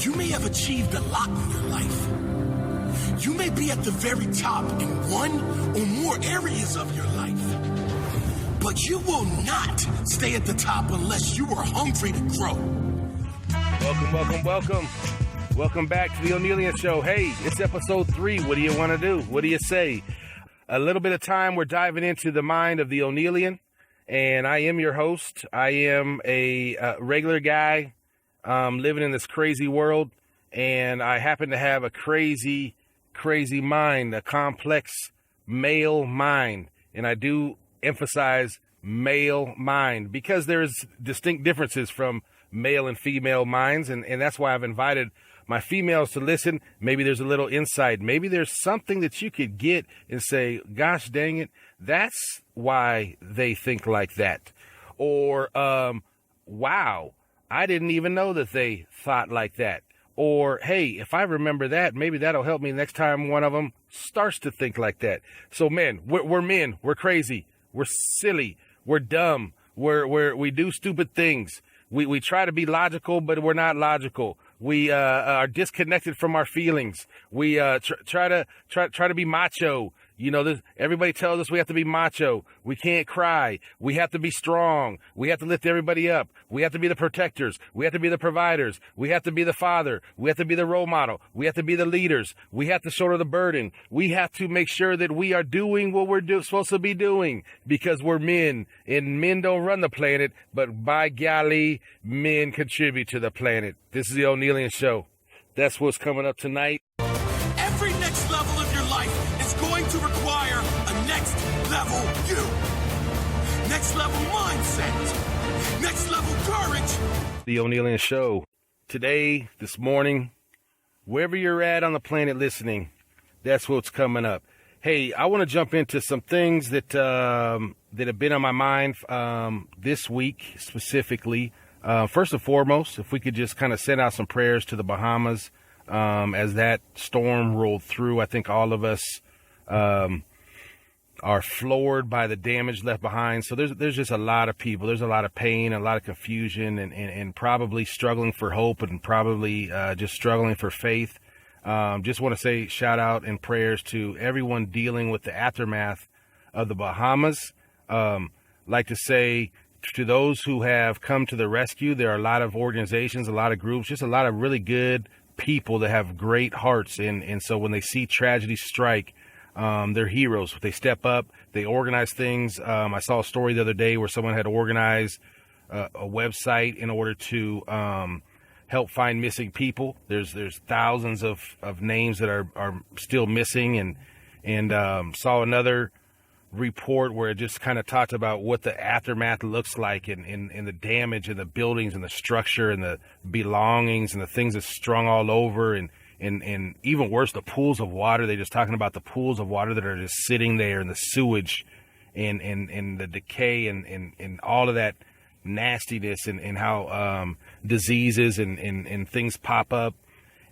You may have achieved a lot in your life. You may be at the very top in one or more areas of your life. But you will not stay at the top unless you are hungry to grow. Welcome. Welcome back to the Onealien Show. Hey, it's episode 3. What do you want to do? What do you say? A little bit of time, we're diving into the mind of the Onealien. And I am your host. I am a regular guy living in this crazy world. And I happen to have a crazy mind, a complex male mind. And I do emphasize male mind because there's distinct differences from male and female minds. And that's why I've invited my females to listen. Maybe there's a little insight. Maybe there's something that you could get and say, gosh, dang it, that's why they think like that. Or, wow, I didn't even know that they thought like that. Or, hey, if I remember that, maybe that'll help me next time one of them starts to think like that. So, men, we're men. We're crazy. We're silly. We're dumb. We do stupid things. We try to be logical, but we're not logical. We are disconnected from our feelings. We try to be macho. You know, everybody tells us we have to be macho. We can't cry. We have to be strong. We have to lift everybody up. We have to be the protectors. We have to be the providers. We have to be the father. We have to be the role model. We have to be the leaders. We have to shoulder the burden. We have to make sure that we are doing what we're supposed to be doing because we're men. And men don't run the planet, but by golly, men contribute to the planet. This is the Onealien Show. That's what's coming up tonight. Every next level of your life is going to require a next level you. Next level mindset. Next level courage. The Onealien Show. Today, this morning, wherever you're at on the planet listening, that's what's coming up. Hey, I want to jump into some things that have been on my mind this week specifically. First and foremost, if we could just kind of send out some prayers to the Bahamas as that storm rolled through. I think all of us are floored by the damage left behind. So there's just a lot of people. There's a lot of pain, a lot of confusion, and probably struggling for hope and probably just struggling for faith. Just want to say shout out and prayers to everyone dealing with the aftermath of the Bahamas. Like to say to those who have come to the rescue, there are a lot of organizations, a lot of groups, just a lot of really good people that have great hearts. And so when they see tragedy strike, they're heroes. They step up, they organize things. I saw a story the other day where someone had organized a website in order to help find missing people. There's thousands of names that are still missing, and saw another report where it just kind of talked about what the aftermath looks like and the damage and the buildings and the structure and the belongings and the things that's strung all over and even worse, the pools of water. They're just talking about the pools of water that are just sitting there and the sewage and the decay and all of that nastiness and how diseases and things pop up.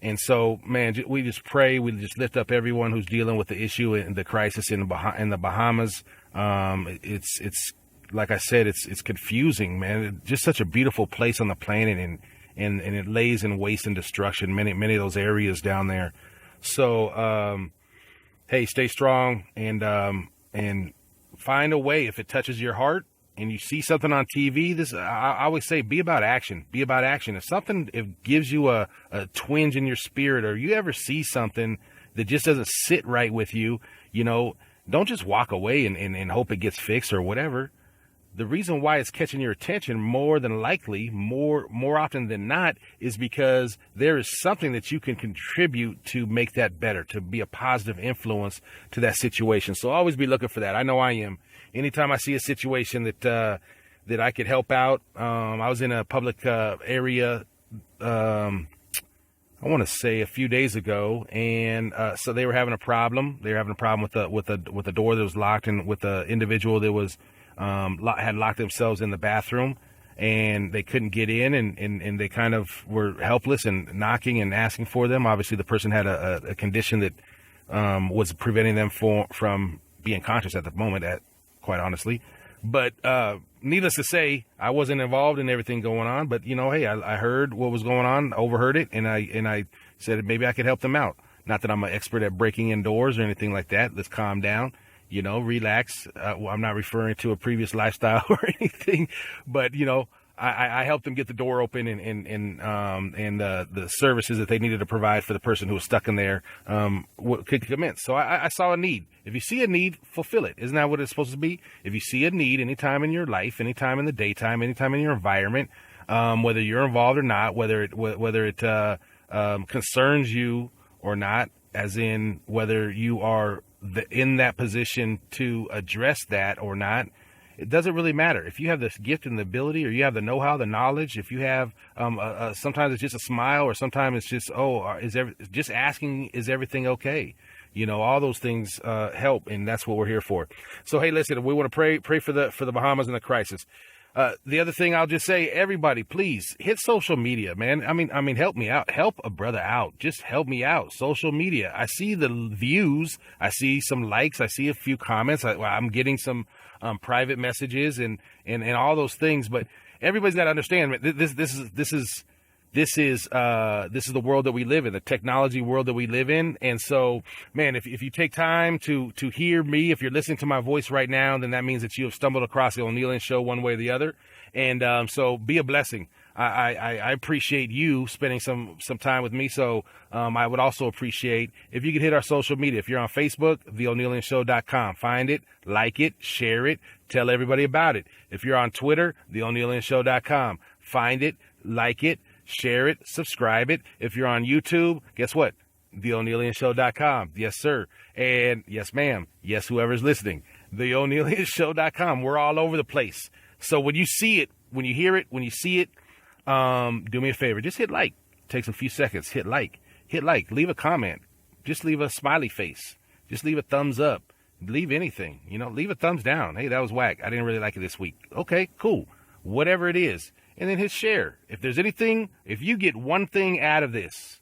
And so, man, we just pray. We just lift up everyone who's dealing with the issue and the crisis in the Bahamas. It's like I said, it's confusing, man. It's just such a beautiful place on the planet, and it lays in waste and destruction. Many of those areas down there. So, hey, stay strong and find a way. If it touches your heart and you see something on TV, I always say, be about action. Be about action. If something gives you a twinge in your spirit, or you ever see something that just doesn't sit right with you, don't just walk away and hope it gets fixed or whatever. The reason why it's catching your attention more than likely, more often than not, is because there is something that you can contribute to make that better, to be a positive influence to that situation. So always be looking for that. I know I am. Anytime I see a situation that I could help out, I was in a public area, I want to say a few days ago, and so they were having a problem. They were having a problem with the door that was locked, and with the individual that was had locked themselves in the bathroom, and they couldn't get in, and they kind of were helpless and knocking and asking for them. Obviously, the person had a condition that was preventing them from being conscious at the moment, quite honestly. But needless to say, I wasn't involved in everything going on. But, hey, I heard what was going on, overheard it, and I said maybe I could help them out. Not that I'm an expert at breaking in doors or anything like that. Let's calm down, relax. I'm not referring to a previous lifestyle or anything, but, I helped them get the door open and the services that they needed to provide for the person who was stuck in there could commence. So I saw a need. If you see a need, fulfill it. Isn't that what it's supposed to be? If you see a need anytime in your life, anytime in the daytime, anytime in your environment, whether you're involved or not, whether it concerns you or not, as in whether you are in that position to address that or not, it doesn't really matter. If you have this gift and the ability, or you have the know-how, the knowledge, if you have, sometimes it's just a smile, or sometimes it's just, just asking, is everything okay? All those things help, and that's what we're here for. So, hey, listen, we want to pray for the Bahamas and the crisis. The other thing I'll just say, everybody, please hit social media, man. I mean, help me out. Help a brother out. Just help me out. Social media. I see the views. I see some likes. I see a few comments. I'm getting some private messages and all those things. But everybody's got to understand, this is the world that we live in, the technology world that we live in. And so, man, if you take time to hear me, if you're listening to my voice right now, then that means that you have stumbled across the Onealien Show one way or the other. And so be a blessing. I appreciate you spending some time with me. So I would also appreciate if you could hit our social media. If you're on Facebook, theonealienshow.com. Find it, like it, share it, tell everybody about it. If you're on Twitter, theonealienshow.com. Find it, like it, share it, subscribe it. If you're on YouTube, guess what? TheOnealienShow.com. Yes, sir. And yes, ma'am. Yes, whoever's listening. TheOnealienShow.com. We're all over the place. So when you see it, when you hear it, when you see it, do me a favor. Just hit like. Takes a few seconds. Hit like. Leave a comment. Just leave a smiley face. Just leave a thumbs up. Leave anything. Leave a thumbs down. Hey, that was whack. I didn't really like it this week. Okay, cool. Whatever it is. And then hit share. If there's anything, if you get one thing out of this,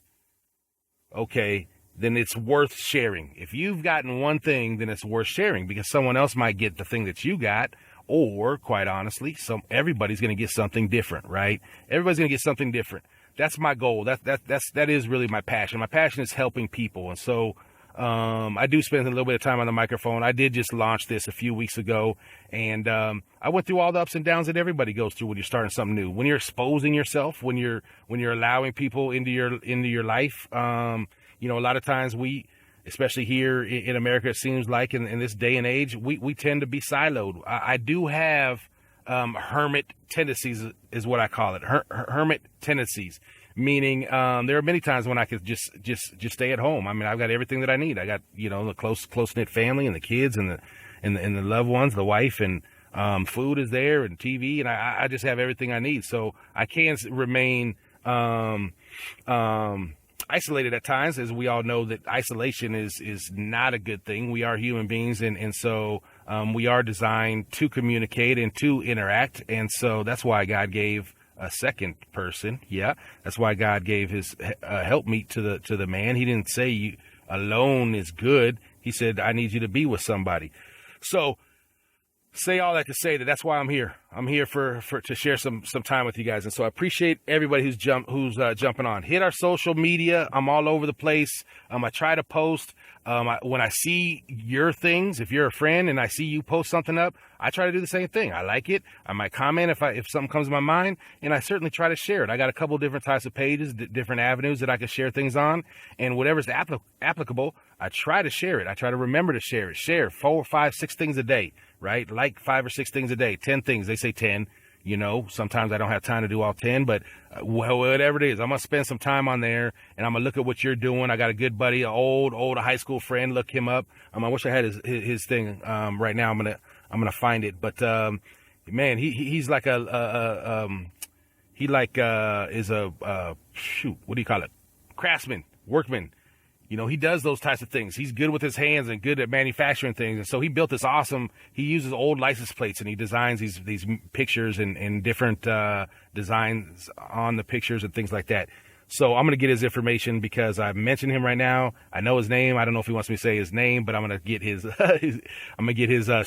okay, then it's worth sharing. If you've gotten one thing, then it's worth sharing, because someone else might get the thing that you got, or quite honestly, everybody's going to get something different, right? Everybody's going to get something different. That's my goal. That is really my passion. My passion is helping people. And so, I do spend a little bit of time on the microphone. I did just launch this a few weeks ago, and I went through all the ups and downs that everybody goes through when you're starting something new. When you're exposing yourself, when you're allowing people into your life, a lot of times we, especially here in America, it seems like in this day and age, we tend to be siloed. I do have hermit tendencies, is what I call it. Hermit tendencies. Meaning, there are many times when I could just stay at home. I mean, I've got everything that I need. I got, the close knit family and the kids and the loved ones, the wife, and food is there, and TV, and I just have everything I need. So I can remain isolated at times, as we all know that isolation is not a good thing. We are human beings, and so we are designed to communicate and to interact, and so that's why God gave a second person. Yeah, that's why God gave his helpmeet to the man. He didn't say you alone is good. He said, I need you to be with somebody. So say all that to say that's why I'm here. I'm here to share some time with you guys. And so I appreciate everybody who's jumping on. Hit our social media. I'm all over the place. I try to post. When I see your things, if you're a friend and I see you post something up, I try to do the same thing. I like it. I might comment if something comes to my mind, and I certainly try to share it. I got a couple different types of pages, different avenues that I can share things on, and whatever's applicable, I try to share it. I try to remember to share it. Share 4, 5, 6 things a day, right? Like 5 or 6 things a day, 10 things. They say 10. Sometimes I don't have time to do all 10, but whatever it is, I'm going to spend some time on there, and I'm going to look at what you're doing. I got a good buddy, an old high school friend. Look him up. I wish I had his thing. Right now I'm going to find it. But, man, he's like is a what do you call it? Craftsman, workman. He does those types of things. He's good with his hands and good at manufacturing things. And so he built this he uses old license plates, and he designs these pictures and different designs on the pictures and things like that. So I'm going to get his information because I mentioned him right now. I know his name. I don't know if he wants me to say his name, but I'm going to get his,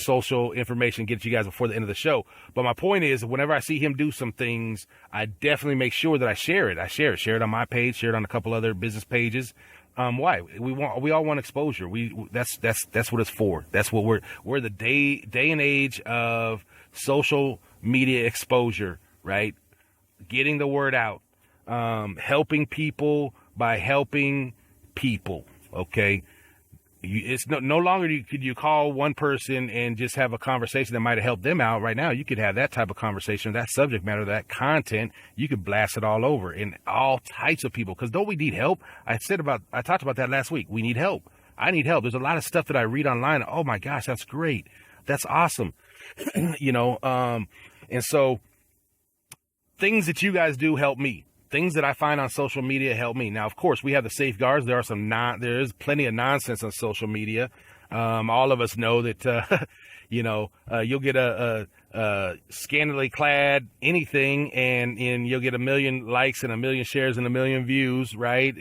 social information, get it to you guys before the end of the show. But my point is, whenever I see him do some things, I definitely make sure that I share it. Share it on my page, share it on a couple other business pages. Why? We all want exposure. That's what it's for. That's what we're the day and age of social media exposure, right? Getting the word out. Helping people by helping people. Okay. It's no longer could you call one person and just have a conversation that might have helped them out. Right now, you could have that type of conversation, that subject matter, that content. You could blast it all over in all types of people. Because don't we need help? I talked about that last week. We need help. I need help. There's a lot of stuff that I read online. Oh my gosh, that's great. That's awesome. And so things that you guys do help me. Things that I find on social media help me. Now, of course, we have the safeguards. There is plenty of nonsense on social media. All of us know that, you'll get a scantily clad anything and you'll get 1 million likes and 1 million shares and 1 million views, right?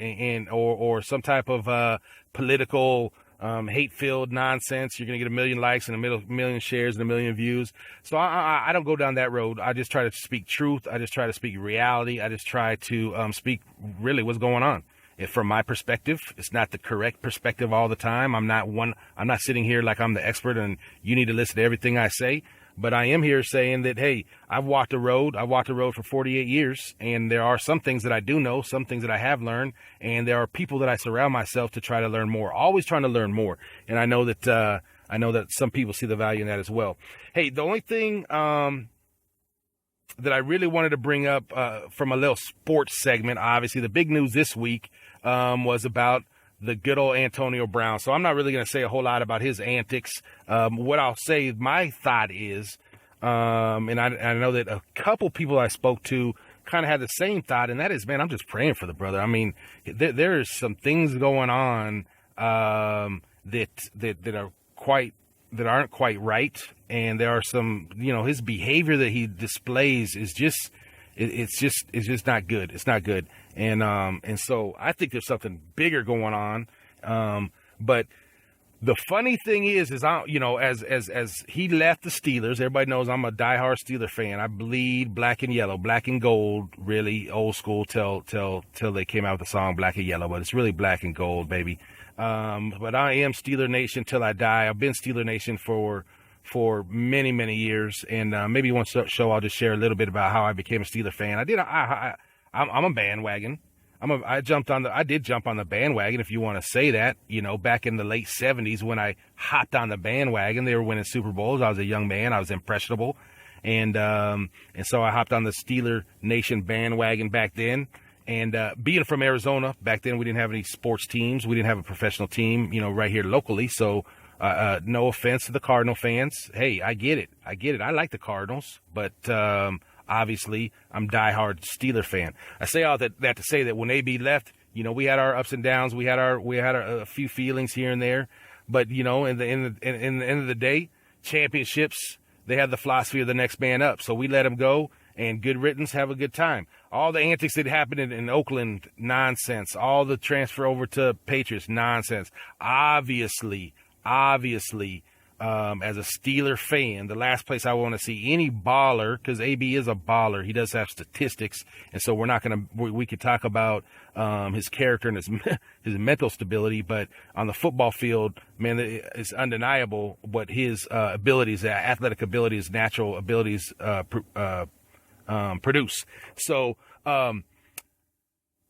Or some type of political hate-filled nonsense. You're going to get 1 million likes and 1 million shares and 1 million views. So I don't go down that road. I just try to speak truth. I just try to speak reality. I just try to speak really what's going on. From my perspective, it's not the correct perspective all the time. I'm not sitting here like I'm the expert and you need to listen to everything I say. But I am here saying that, hey, I've walked the road. I've walked the road for 48 years, and there are some things that I do know, some things that I have learned, and there are people that I surround myself to try to learn more, always trying to learn more. And I know that some people see the value in that as well. Hey, the only thing that I really wanted to bring up from a little sports segment, obviously the big news this week was about the good old Antonio Brown. So I'm not really going to say a whole lot about his antics. What I'll say, my thought is, and I know that a couple people I spoke to kind of had the same thought, and that is, man, I'm just praying for the brother. I mean, there's some things going on that aren't quite right, and there are some, his behavior that he displays is just. It's just not good. It's not good. And so I think there's something bigger going on. But the funny thing is as he left the Steelers, everybody knows I'm a diehard Steeler fan. I bleed black and yellow, black and gold, really old school till they came out with the song Black and Yellow, but it's really black and gold, baby. But I am Steeler Nation till I die. I've been Steeler Nation for many, many years. And maybe one show I'll just share a little bit about how I became a Steeler fan. I'm a bandwagon. I did jump on the bandwagon, if you want to say that, back in the late 70s when I hopped on the bandwagon. They were winning Super Bowls. I was a young man. I was impressionable. And so I hopped on the Steeler Nation bandwagon back then. And being from Arizona, back then we didn't have any sports teams. We didn't have a professional team, right here locally. So no offense to the Cardinal fans. Hey, I get it. I like the Cardinals, but obviously I'm diehard Steeler fan. I say all that to say that when AB left, we had our ups and downs. We had a few feelings here and there, but in the end of the day, championships, they have the philosophy of the next man up. So we let him go, and good riddance. Have a good time. All the antics that happened in Oakland, nonsense. All the transfer over to Patriots, nonsense. Obviously, as a Steeler fan, the last place I want to see any baller, because AB is a baller, he does have statistics, and so we could talk about his character and his mental stability, but on the football field, man, it's undeniable what his abilities, athletic abilities, natural abilities produce. So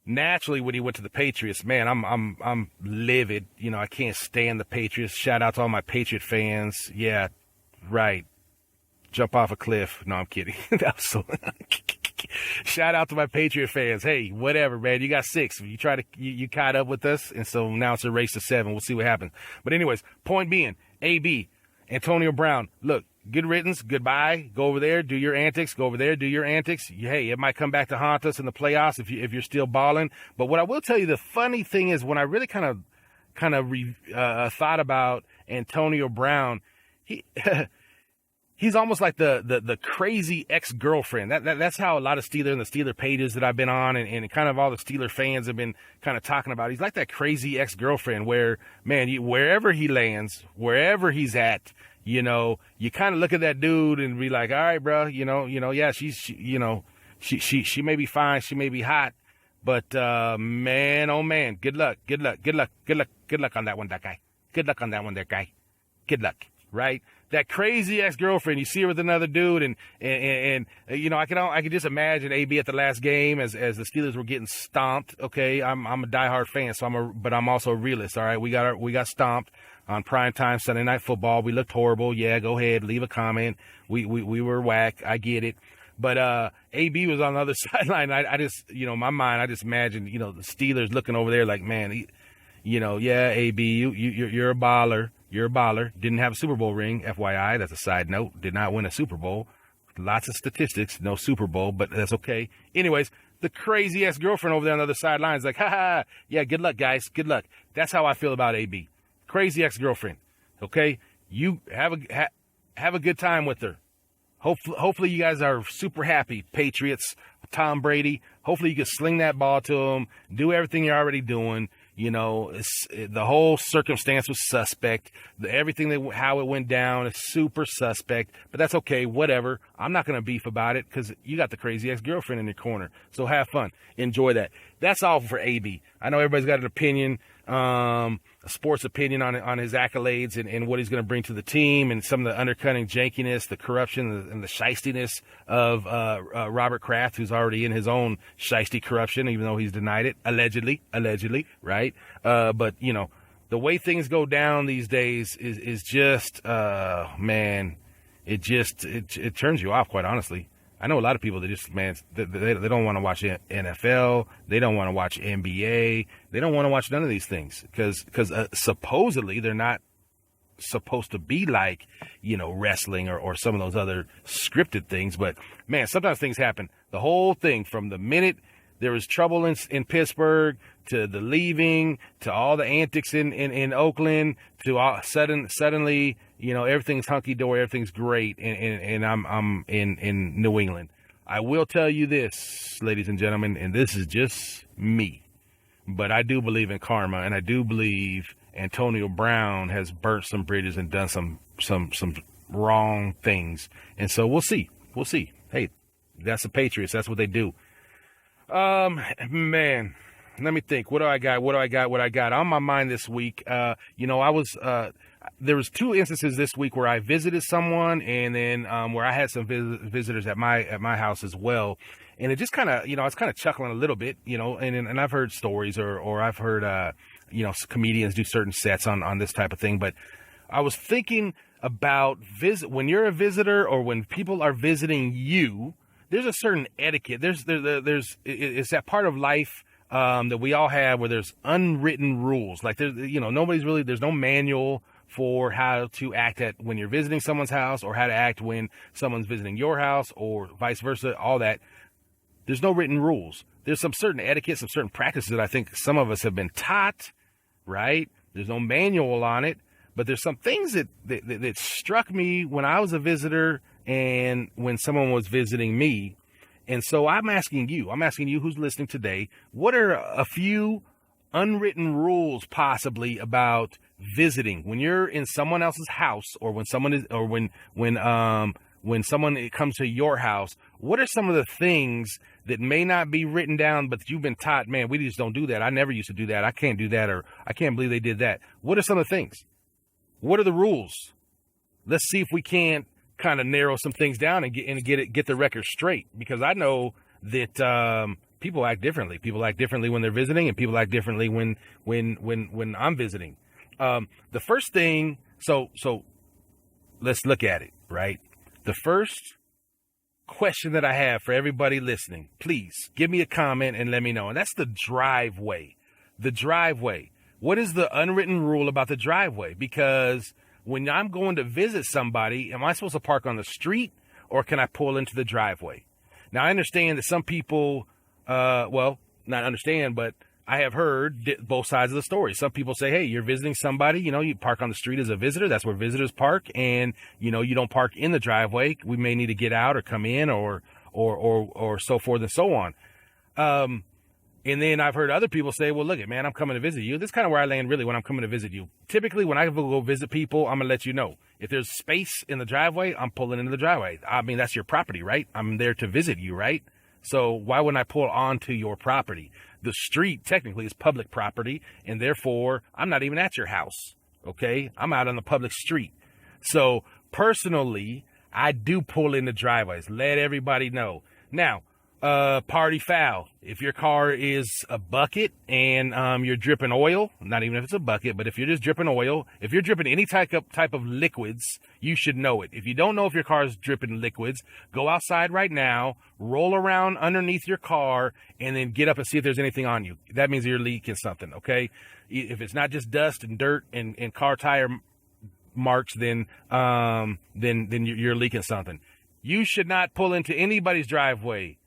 naturally, when he went to the Patriots, man, I'm livid. I can't stand the Patriots. Shout out to all my Patriot fans. Yeah, right. Jump off a cliff. No, I'm kidding. Shout out to my Patriot fans. Hey, whatever, man. You got 6. You caught up with us, and so now it's a race to 7. We'll see what happens. But anyways, point being, AB, Antonio Brown, look, good riddance, goodbye. Go over there, do your antics. Go over there, do your antics. Hey, it might come back to haunt us in the playoffs if you're still balling. But what I will tell you, the funny thing is, when I really kind of thought about Antonio Brown, he he's almost like the crazy ex-girlfriend. That's how a lot of Steeler and the Steeler pages that I've been on and kind of all the Steeler fans have been kind of talking about. He's like that crazy ex-girlfriend where, man, wherever he lands, wherever he's at, you kind of look at that dude and be like, all right, bro, yeah, she may be fine. She may be hot, but, man, oh man, good luck on that one, that guy. Good luck on that one, that guy. Good luck, right? That crazy ex-girlfriend, you see her with another dude, and I can just imagine AB at the last game as the Steelers were getting stomped. Okay, I'm a diehard fan, but I'm also a realist. All right, we got stomped on primetime Sunday Night Football. We looked horrible. Yeah, go ahead, leave a comment. We were whack. I get it. But AB was on the other sideline. I just, in my mind, I just imagined, the Steelers looking over there like, man, yeah, AB, you're a baller. You're a baller. Didn't have a Super Bowl ring, FYI. That's a side note. Did not win a Super Bowl. Lots of statistics, no Super Bowl, but that's okay. Anyways, the crazy ex-girlfriend over there on the other sideline is like, ha, yeah, good luck, guys. Good luck. That's how I feel about AB. Crazy ex-girlfriend. Okay? You have a good time with her. Hopefully you guys are super happy, Patriots, Tom Brady. Hopefully you can sling that ball to him, do everything you're already doing. The whole circumstance was suspect. How it went down is super suspect, but that's okay. Whatever. I'm not going to beef about it because you got the crazy ex-girlfriend in your corner. So have fun. Enjoy that. That's all for AB. I know everybody's got an opinion, a sports opinion on his accolades and what he's going to bring to the team and some of the undercutting jankiness, the corruption, and the shystiness of Robert Kraft, who's already in his own shysty corruption, even though he's denied it, allegedly, right? But, the way things go down these days is just, man, it turns you off, quite honestly. I know a lot of people that just, man, they don't want to watch NFL. They don't want to watch NBA. They don't want to watch none of these things because supposedly they're not supposed to be like, wrestling or some of those other scripted things. But, man, sometimes things happen. The whole thing from the minute there was trouble in Pittsburgh to the leaving to all the antics in Oakland to suddenly, everything's hunky-dory, everything's great, and I'm in New England. I will tell you this, ladies and gentlemen, and this is just me, but I do believe in karma, and I do believe Antonio Brown has burnt some bridges and done some wrong things, and so we'll see. Hey, that's the Patriots. That's what they do. Man, let me think. What do I got on my mind this week? There was 2 instances this week where I visited someone and then, where I had some visitors at my house as well. And it just kind of, I was kind of chuckling a little bit, and I've heard stories or I've heard, comedians do certain sets on this type of thing. But I was thinking about when you're a visitor or when people are visiting you, there's a certain etiquette. It's that part of life that we all have where there's unwritten rules. Like there's no manual for how to act when you're visiting someone's house or how to act when someone's visiting your house or vice versa. All that. There's no written rules. There's some certain etiquette, some certain practices that I think some of us have been taught. Right? There's no manual on it, but there's some things that struck me when I was a visitor and when someone was visiting me. And so I'm asking you who's listening today, what are a few unwritten rules possibly about visiting when you're in someone else's house or when someone comes to your house? What are some of the things that may not be written down, but you've been taught, man, we just don't do that. I never used to do that. I can't do that. Or I can't believe they did that. What are some of the things? What are the rules? Let's see if we can't kind of narrow some things down and get the record straight, because I know that people act differently. People act differently when they're visiting, and people act differently when I'm visiting. The first thing, so let's look at it, right? The first question that I have for everybody listening, please give me a comment and let me know. And that's the driveway. The driveway. What is the unwritten rule about the driveway? Because when I'm going to visit somebody, am I supposed to park on the street or can I pull into the driveway? Now, I understand that some people, not understand, but I have heard both sides of the story. Some people say, hey, you're visiting somebody, you park on the street as a visitor. That's where visitors park. And, you don't park in the driveway. We may need to get out or come in or so forth and so on. And then I've heard other people say, well, look it, man, I'm coming to visit you. This is kind of where I land really when I'm coming to visit you. Typically, when I go visit people, I'm going to let you know. If there's space in the driveway, I'm pulling into the driveway. I mean, that's your property, right? I'm there to visit you, right? So why wouldn't I pull onto your property? The street technically is public property, and therefore I'm not even at your house. Okay. I'm out on the public street. So personally, I do pull in the driveways. Let everybody know. Now, party foul. If your car is a bucket and you're dripping oil, not even if it's a bucket, but if you're just dripping oil, if you're dripping any type of liquids, you should know it. If you don't know if your car is dripping liquids, go outside right now, roll around underneath your car, and then get up and see if there's anything on you. That means you're leaking something, okay? If it's not just dust and dirt and car tire marks, then you're leaking something. You should not pull into anybody's driveway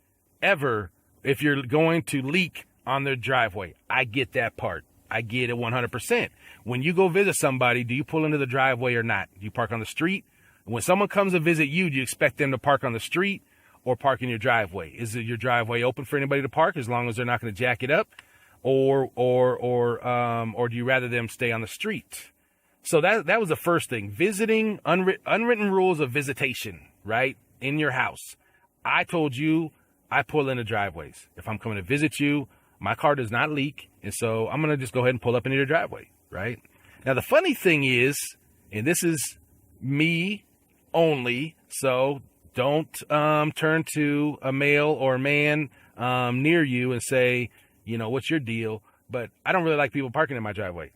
ever if you're going to leak on their driveway. I get that part. I get it 100%. When you go visit somebody, do you pull into the driveway or not? Do you park on the street? When someone comes to visit you, do you expect them to park on the street or park in your driveway? Is your driveway open for anybody to park as long as they're not going to jack it up? Or do you rather them stay on the street? So that was the first thing. Visiting, unwritten rules of visitation, right? In your house. I told you, I pull in the driveways. If I'm coming to visit you, my car does not leak. And so I'm going to just go ahead and pull up into your driveway, right? Now, the funny thing is, and this is me only, so don't turn to a male or a man near you and say, what's your deal? But I don't really like people parking in my driveway.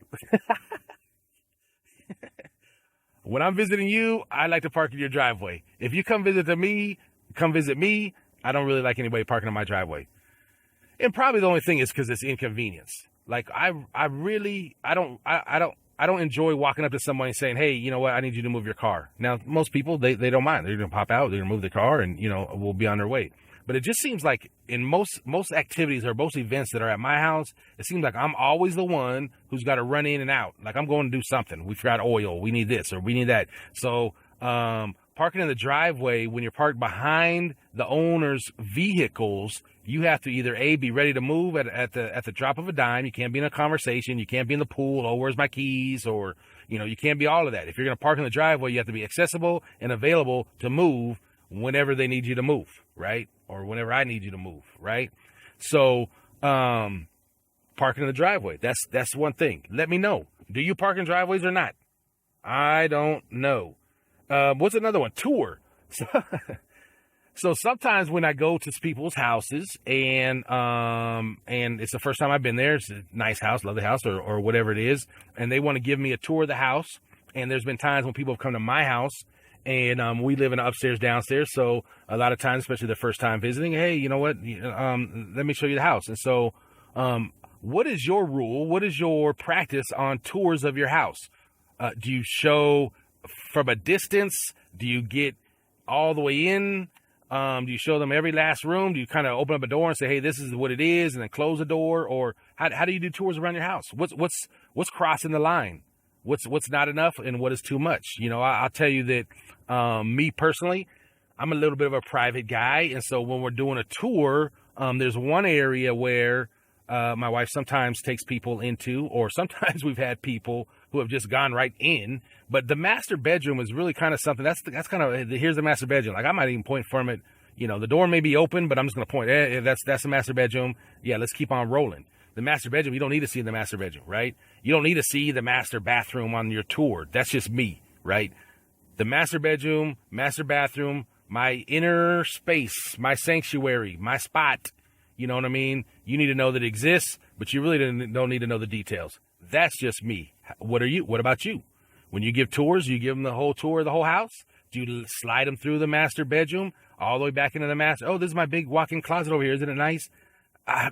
When I'm visiting you, I like to park in your driveway. If you come visit me. I don't really like anybody parking in my driveway. And probably the only thing is because it's inconvenience. Like I don't enjoy walking up to somebody and saying, hey, you know what? I need you to move your car. Now, most people, they don't mind. They're going to pop out, they're going to move the car and, we'll be on their way. But it just seems like in most activities or most events that are at my house, it seems like I'm always the one who's got to run in and out. Like I'm going to do something. We forgot oil. We need this or we need that. So, parking in the driveway, when you're parked behind the owner's vehicles, you have to either be ready to move at the drop of a dime. You can't be in a conversation. You can't be in the pool. Oh, where's my keys? Or, you can't be all of that. If you're going to park in the driveway, you have to be accessible and available to move whenever they need you to move, right? Or whenever I need you to move, right? So, parking in the driveway, that's one thing. Let me know. Do you park in driveways or not? I don't know. What's another one? Tour. So sometimes when I go to people's houses and it's the first time I've been there, it's a nice house, love the house or whatever it is. And they want to give me a tour of the house. And there's been times when people have come to my house and, we live in upstairs, downstairs. So a lot of times, especially the first time visiting, hey, you know what? Let me show you the house. And so, what is your rule? What is your practice on tours of your house? Do you show from a distance? Do you get all the way in? Do you show them every last room? Do you kind of open up a door and say, hey, this is what it is, and then close the door? Or how do you do tours around your house? What's crossing the line? What's not enough and what is too much? I'll tell you that, me personally, I'm a little bit of a private guy. And so when we're doing a tour, there's one area where, my wife sometimes takes people into, or sometimes we've had people who have just gone right in. But the master bedroom is really kind of something that's kind of, here's the master bedroom. Like I might even point from it, the door may be open, but I'm just going to point, that's the master bedroom. Yeah, let's keep on rolling. The master bedroom, you don't need to see the master bedroom, right? You don't need to see the master bathroom on your tour. That's just me, right? The master bedroom, master bathroom, my inner space, my sanctuary, my spot. You know what I mean? You need to know that it exists, but you really don't need to know the details. That's just me. What about you? When you give tours, you give them the whole tour of the whole house? Do you slide them through the master bedroom all the way back into the master? Oh, this is my big walk-in closet over here. Isn't it nice?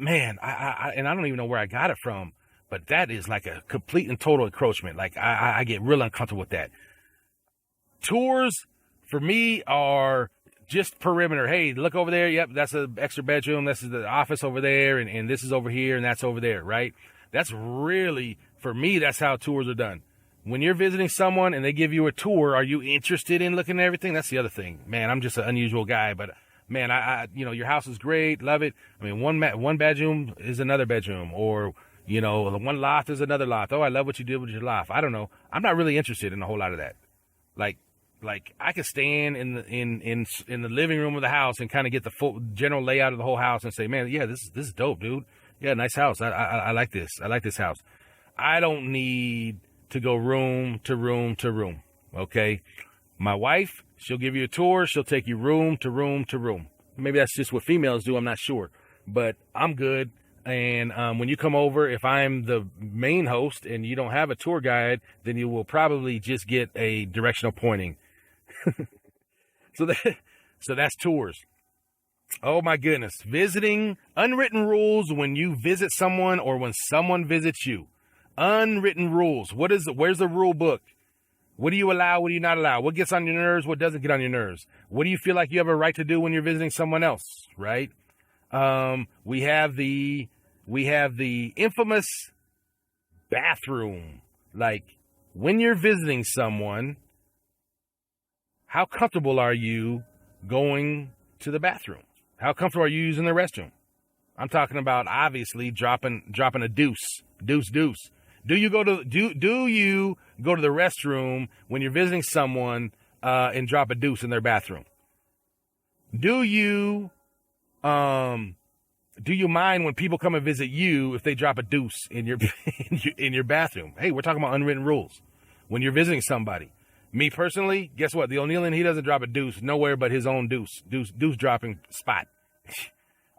Man, I don't even know where I got it from, but that is like a complete and total encroachment. Like I get real uncomfortable with that. Tours for me are just perimeter. Hey, look over there. Yep, that's an extra bedroom. This is the office over there, and this is over here, and that's over there, right? That's really, for me, that's how tours are done. When you're visiting someone and they give you a tour, are you interested in looking at everything? That's the other thing. Man, I'm just an unusual guy, but man, I your house is great, love it. I mean, one bedroom is another bedroom, or one loft is another loft. Oh, I love what you did with your loft. I don't know. I'm not really interested in a whole lot of that. Like I could stand in the living room of the house and kind of get the full general layout of the whole house and say, man, yeah, this is dope, dude. Yeah, nice house. I like this. I like this house. I don't need to go room to room to room. Okay. My wife, she'll give you a tour. She'll take you room to room to room. Maybe that's just what females do. I'm not sure, but I'm good. And when you come over, if I'm the main host and you don't have a tour guide, then you will probably just get a directional pointing. So that's tours. Oh my goodness. Visiting, unwritten rules when you visit someone or when someone visits you. Unwritten rules. Where's the rule book? What do you allow? What do you not allow? What gets on your nerves? What doesn't get on your nerves? What do you feel like you have a right to do when you're visiting someone else? Right? We have the infamous bathroom. Like when you're visiting someone, how comfortable are you going to the bathroom? How comfortable are you using the restroom? I'm talking about obviously dropping a deuce. Do you go to the restroom when you're visiting someone and drop a deuce in their bathroom? Do you mind when people come and visit you if they drop a deuce in your bathroom? Hey, we're talking about unwritten rules when you're visiting somebody. Me personally, guess what? The Onealien, he doesn't drop a deuce nowhere but his own deuce dropping spot.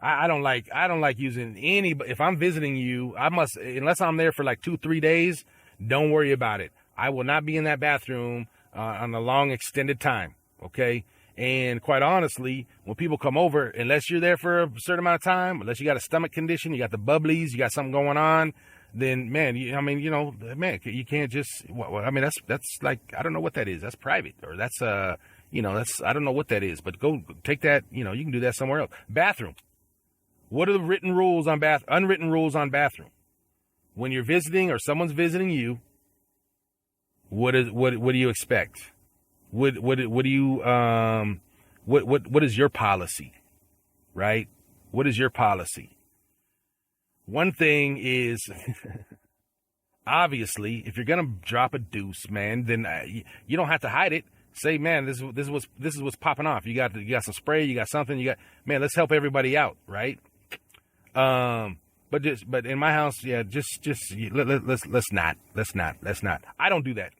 I don't like using any, but if I'm visiting you, I must, unless I'm there for like 2-3 days, don't worry about it. I will not be in that bathroom on a long extended time. Okay. And quite honestly, when people come over, unless you're there for a certain amount of time, unless you got a stomach condition, you got the bubblies, you got something going on, then man, you can't just, that's like, I don't know what that is. That's private, or that's, I don't know what that is, but go take that, you can do that somewhere else. Bathroom. What are the unwritten rules on bathroom? When you're visiting or someone's visiting you, what do you expect? What is your policy? Right? What is your policy? One thing is, obviously, if you're gonna drop a deuce, man, then you don't have to hide it. Say, man, this is what's popping off. You got some spray, you got something, man, let's help everybody out, right? But in my house, yeah, let's not. I don't do that.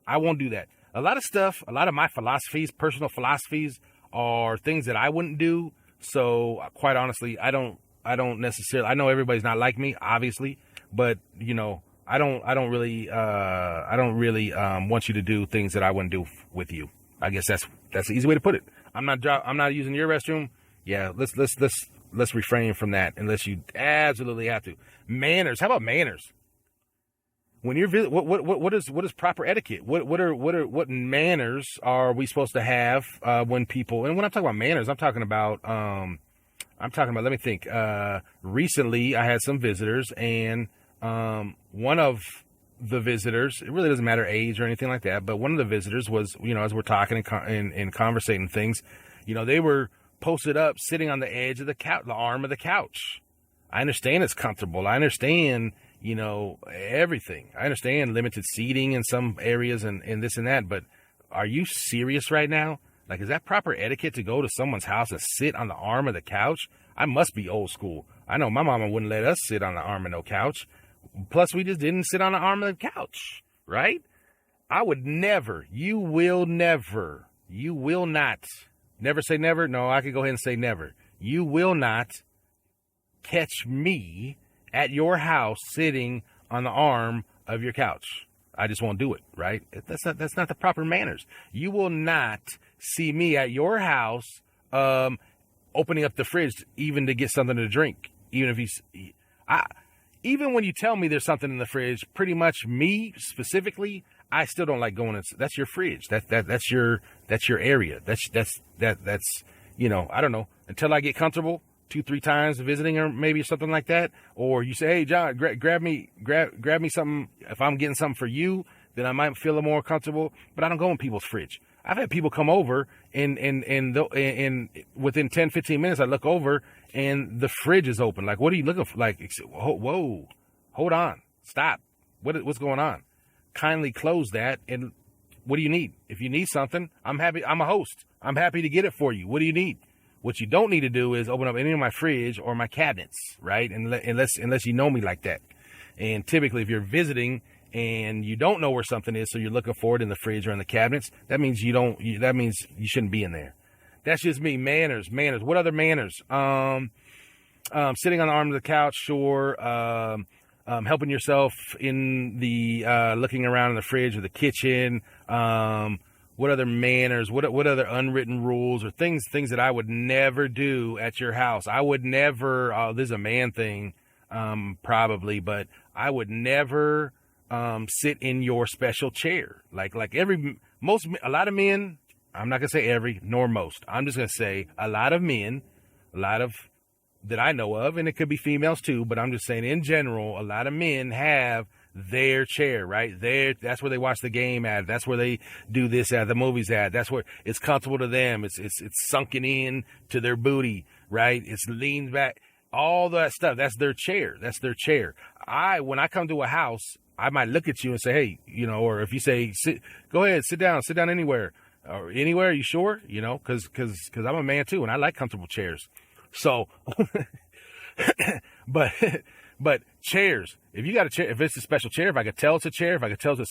I won't do that. A lot of my philosophies, personal philosophies, are things that I wouldn't do. So quite honestly, I don't necessarily, I know everybody's not like me, obviously, but I don't really want you to do things that I wouldn't do with you. I guess that's the easy way to put it. I'm not using your restroom. Yeah, let's refrain from that unless you absolutely have to. Manners. How about manners? When you're what is proper etiquette? What manners are we supposed to have when people? And when I'm talking about manners, I'm talking about. Let me think. Recently, I had some visitors, and one of the visitors, it really doesn't matter age or anything like that, but one of the visitors was, as we're talking and conversating things, they were posted up, sitting on the edge of the couch, the arm of the couch. I understand it's comfortable. I understand, everything. I understand limited seating in some areas and this and that, but are you serious right now? Like, is that proper etiquette to go to someone's house and sit on the arm of the couch? I must be old school. I know my mama wouldn't let us sit on the arm of no couch. Plus, we just didn't sit on the arm of the couch, right? I would never, you will not, never say never. No, I could go ahead and say never. You will not catch me at your house sitting on the arm of your couch. I just won't do it, right? That's not the proper manners. You will not see me at your house opening up the fridge even to get something to drink. Even when you tell me there's something in the fridge, pretty much me specifically, I still don't like going in. That's your fridge. That's your area. That's I don't know, until I get comfortable 2-3 times visiting her, maybe something like that. Or you say, hey, John, grab me something. If I'm getting something for you, then I might feel a little more comfortable, but I don't go in people's fridge. I've had people come over and within 10, 15 minutes, I look over and the fridge is open. Like, what are you looking for? Like, whoa, hold on, stop. What's going on? Kindly close that. And what do you need? If you need something, I'm happy. I'm a host. I'm happy to get it for you. What do you need? What you don't need to do is open up any of my fridge or my cabinets, right? Unless you know me like that. And typically, if you're visiting and you don't know where something is, so you're looking for it in the fridge or in the cabinets, that means that means you shouldn't be in there. That's just me. Manners. What other manners? Sitting on the arm of the couch, sure. Helping yourself in the looking around in the fridge or the kitchen. What other manners? What other unwritten rules or things that I would never do at your house? I would never. This is a man thing, probably, but I would never sit in your special chair. Like a lot of men. I'm not gonna say every nor most. I'm just gonna say a lot of men, that I know of, and it could be females too, but I'm just saying in general, a lot of men have their chair, right? That's where they watch the game at. That's where they do this at, the movies at. That's where it's comfortable to them. It's sunken in to their booty, right? It's leaned back, all that stuff. That's their chair. When I come to a house, I might look at you and say, hey, or if you say, go ahead, sit down anywhere. Or anywhere, you sure? Cause I'm a man too, and I like comfortable chairs. So, but chairs, if you got a chair, if it's a special chair, if I could tell it's a chair, if I could tell it's a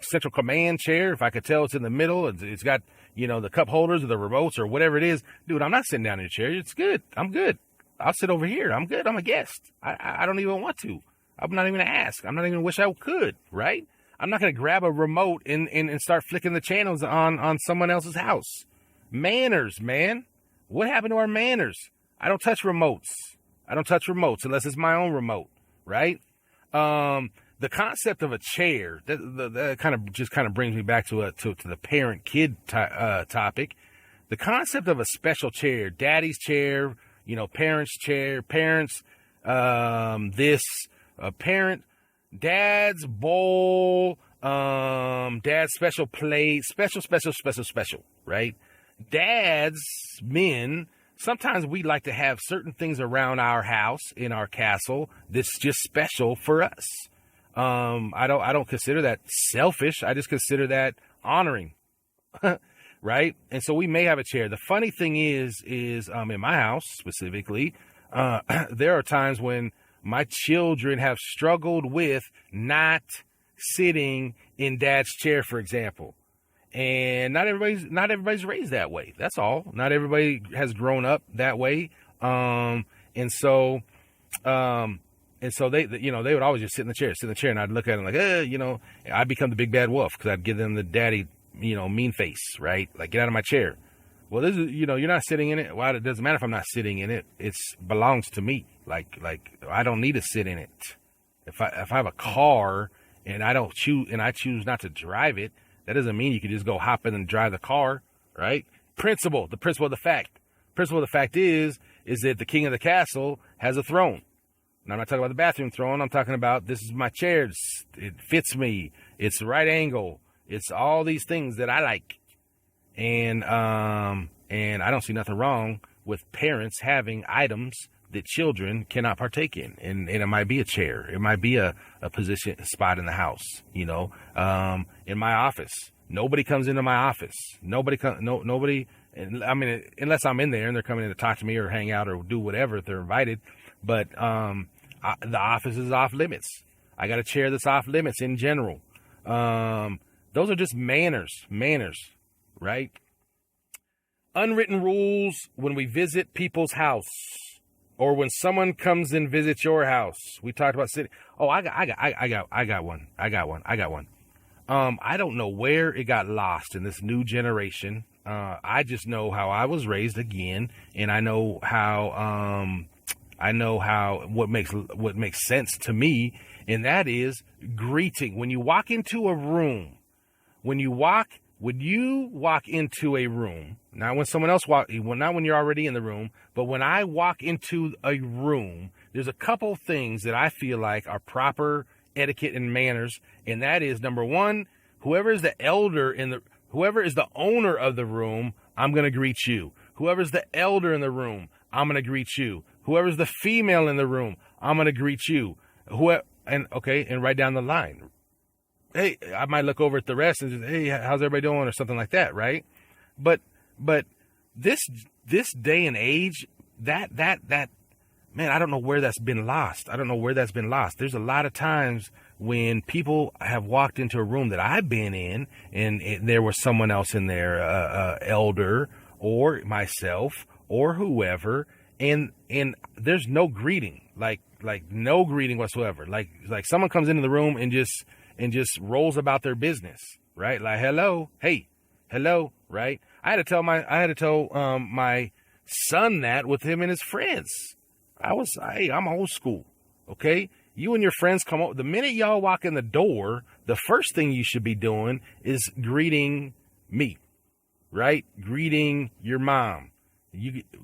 central command chair, if I could tell it's in the middle, it's got, the cup holders or the remotes or whatever it is, dude, I'm not sitting down in your chair. It's good. I'm good. I'll sit over here. I'm good. I'm a guest. I don't even want to. I'm not even going to ask. I'm not even wish I could, right? I'm not going to grab a remote and start flicking the channels on someone else's house. Manners, man. What happened to our manners? I don't touch remotes unless it's my own remote, right? The concept of a chair, that kind of brings me back to the parent-kid topic. The concept of a special chair, daddy's chair, parents' chair, parents, parent, dad's bowl, dad's special plate, special, right? Dads, men, sometimes we like to have certain things around our house, in our castle, that's just special for us. I don't consider that selfish. I just consider that honoring, right? And so we may have a chair. The funny thing is in my house specifically, there are times when my children have struggled with not sitting in dad's chair, for example. And not everybody's raised that way. That's all. Not everybody has grown up that way. And so they would always just sit in the chair, and I'd look at them like, I'd become the big bad wolf because I'd give them the daddy, mean face, right? Like, get out of my chair. Well, this is, you're not sitting in it. Well, it doesn't matter if I'm not sitting in it. It belongs to me. Like I don't need to sit in it. If I have a car and I choose not to drive it, that doesn't mean you can just go hop in and drive the car, right? The principle of the fact is that the king of the castle has a throne. Now, I'm not talking about the bathroom throne. I'm talking about, this is my chair. It fits me. It's the right angle. It's all these things that I like. And I don't see nothing wrong with parents having items that children cannot partake in. And it might be a chair. It might be a spot in the house, in my office. Nobody comes into my office. Nobody, unless I'm in there and they're coming in to talk to me or hang out or do whatever if they're invited. But, the office is off limits. I got a chair that's off limits in general. Those are just manners, right? Unwritten rules when we visit people's house. Or when someone comes and visits your house. We talked about sitting. Oh, I got one. I don't know where it got lost in this new generation. I just know how I was raised again, and I know how what makes sense to me, and that is greeting. When you walk into a room, when you walk When you walk into a room, not when someone else not when you're already in the room, but when I walk into a room, there's a couple things that I feel like are proper etiquette and manners. And that is, number one, whoever is the owner of the room, I'm going to greet you. Whoever's the elder in the room, I'm going to greet you. Whoever's the female in the room, I'm going to greet you. And right down the line. Hey, I might look over at the rest and just, hey, how's everybody doing, or something like that, right? But this day and age, that man, I don't know where that's been lost. There's a lot of times when people have walked into a room that I've been in, and there was someone else in there, elder or myself or whoever, and there's no greeting, like no greeting whatsoever. Like someone comes into the room and just rolls about their business, right? Like, hello, hey, hello, right? I had to tell my son that with him and his friends. I'm old school, okay? You and your friends come up. The minute y'all walk in the door, the first thing you should be doing is greeting me, right? Greeting your mom,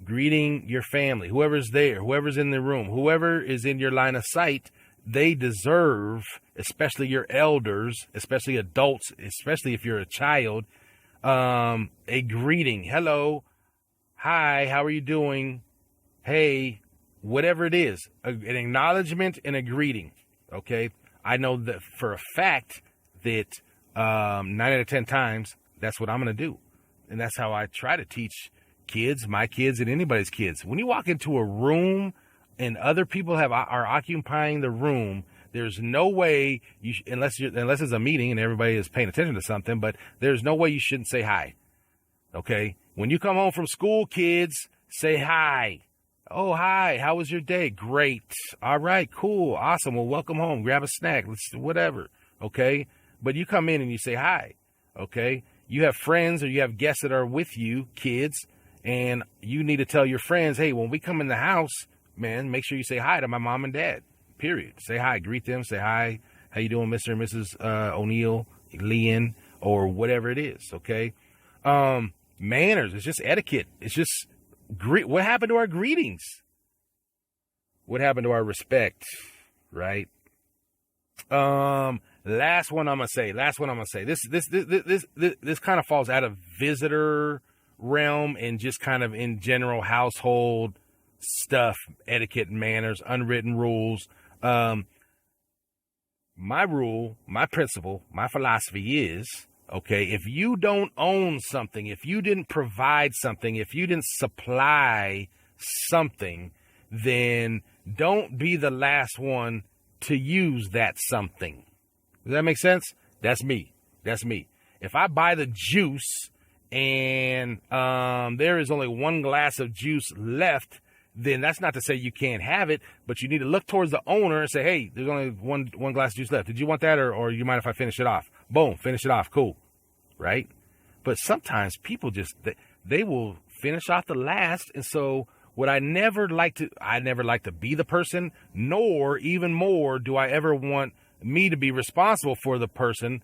greeting your family, whoever's there, whoever's in the room, whoever is in your line of sight. They deserve, especially your elders, especially adults, especially if you're a child, a greeting. Hello, hi, how are you doing? Hey, whatever it is, an acknowledgement and a greeting. Okay, I know that for a fact that 9 out of 10 times that's what I'm going to do, and that's how I try to teach kids, my kids, and anybody's kids. When you walk into a room and other people are occupying the room, there's no way unless it's a meeting and everybody is paying attention to something, but there's no way you shouldn't say hi. Okay, when you come home from school, kids, say hi. Oh, hi. How was your day? Great. All right, cool. Awesome. Well, welcome home. Grab a snack. Let's whatever. Okay. But you come in and you say hi. Okay. You have friends or you have guests that are with you, kids, and you need to tell your friends, hey, when we come in the house, man, make sure you say hi to my mom and dad. Period. Say hi. Greet them. Say hi. How you doing, Mr. and Mrs. Onealien, or whatever it is. Okay. Manners. It's just etiquette. It's just what happened to our greetings? What happened to our respect? Right. Last one I'm gonna say. This kind of falls out of visitor realm and just kind of in general household stuff, etiquette, manners, unwritten rules. My rule, my principle, my philosophy is, okay, if you don't own something, if you didn't provide something, if you didn't supply something, then don't be the last one to use that something. Does that make sense? That's me. If I buy the juice and there is only one glass of juice left, then that's not to say you can't have it, but you need to look towards the owner and say, hey, there's only one glass of juice left. Did you want that, or you mind if I finish it off? Boom, finish it off. Cool. Right? But sometimes people just, they will finish off the last. And so I never like to be the person, nor even more do I ever want me to be responsible for the person,